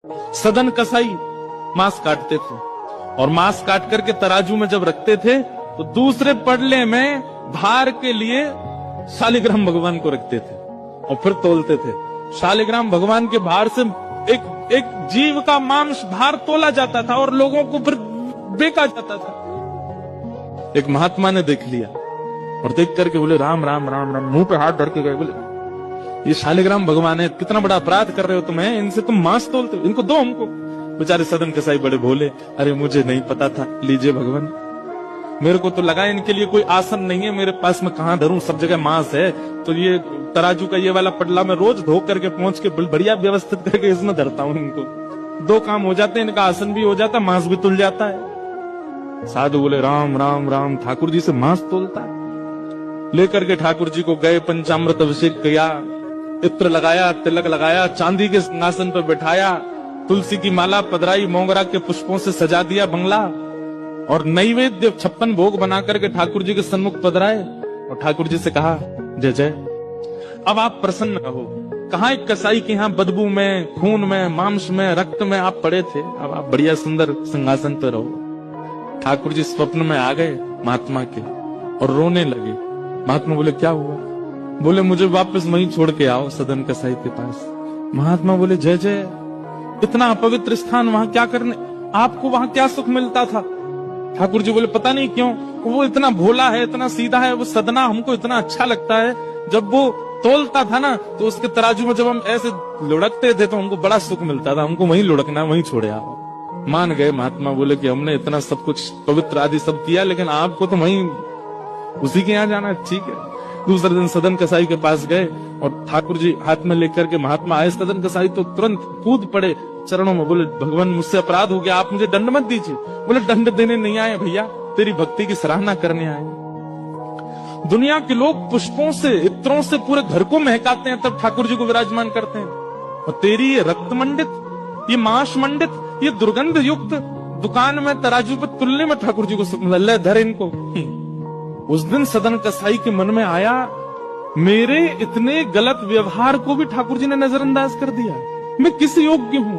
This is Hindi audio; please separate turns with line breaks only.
सदन कसाई मांस काटते थे और मांस काट करके तराजू में जब रखते थे तो दूसरे पड़ले में भार के लिए शालिग्राम भगवान को रखते थे और फिर तोलते थे। शालिग्राम भगवान के भार से एक जीव का मांस भार तोला जाता था और लोगों को फिर बेचा जाता था। एक महात्मा ने देख लिया और देख करके बोले राम राम राम राम, मुंह पे हाथ धर के गए, बोले ये शालिग्राम भगवान है, कितना बड़ा अपराध कर रहे हो तुम्हें, इनसे तुम मांस तोलते हो, इनको दो हमको। बेचारे सदन कसाई बड़े भोले, अरे मुझे नहीं पता था, लीजिए भगवान, मेरे को तो लगा इनके लिए कोई आसन नहीं है, मेरे पास में कहां धरूं, सब जगह मांस है, तो ये तराजू का ये वाला पटला मैं रोज धो करके पहुंच के बढ़िया व्यवस्थित करके इसमें धरता हूं, इनको दो काम हो जाते हैं, इनका आसन भी हो जाता है, मांस भी तुल जाता है। साधु बोले राम राम राम, ठाकुर जी से मांस तोलता है। लेकर के ठाकुर जी को गए, पंचामृत अभिषेक किया, इत्र लगाया, तिलक लगाया, चांदी के सिंहासन पर बैठाया, तुलसी की माला पधराई, मोगरा के पुष्पों से सजा दिया बंगला और नैवेद्य 56 भोग बना करके ठाकुर जी के सन्मुख पधराए और ठाकुर जी से कहा जय जय, अब आप प्रसन्न रहो। कहा एक कसाई के यहाँ बदबू में, खून में, मांस में, रक्त में आप पड़े थे, अब आप बढ़िया सुंदर सिंहासन पर रहो। ठाकुर जी स्वप्न में आ गए महात्मा के और रोने लगे। महात्मा बोले क्या हुआ? बोले मुझे वापस वहीं छोड़ के आओ, सदन कसाई के पास। महात्मा बोले जय जय, इतना अपवित्र स्थान वहां क्या करने, आपको वहां क्या सुख मिलता था? ठाकुर जी बोले पता नहीं क्यों, वो इतना भोला है, इतना सीधा है, वो सदना हमको इतना अच्छा लगता है, जब वो तोलता था ना तो उसके तराजू में जब हम ऐसे लुढ़कते थे तो हमको बड़ा सुख मिलता था, हमको वहीं लुढ़कना, वहीं छोड़े आओ। मान गए महात्मा, बोले कि हमने इतना सब कुछ पवित्र आदि सब किया, लेकिन आपको तो वहीं उसी के यहाँ जाना, ठीक है। दूसरे दिन सदन कसाई के पास गए और ठाकुर जी हाथ में लेकर के महात्मा आए। सदन कसाई तो तुरंत कूद पड़े चरणों में, बोले भगवान मुझसे अपराध हो गया, आप मुझे दंड मत दीजिए। बोले दंड देने नहीं आए भैया, तेरी भक्ति की सराहना करने आए। दुनिया के लोग पुष्पों से, इत्रों से पूरे घर को महकाते हैं, तब ठाकुर जी को विराजमान करते हैं, और तेरी ये रक्त मंडित, ये मांस मंडित, ये दुर्गंध युक्त दुकान में तराजू पर तुलने में ठाकुर जी को सुख मिला, ले धर इनको। उस दिन सदन कसाई के मन में आया, मेरे इतने गलत व्यवहार को भी ठाकुर जी ने नजरअंदाज कर दिया, मैं किस योग्य हूं?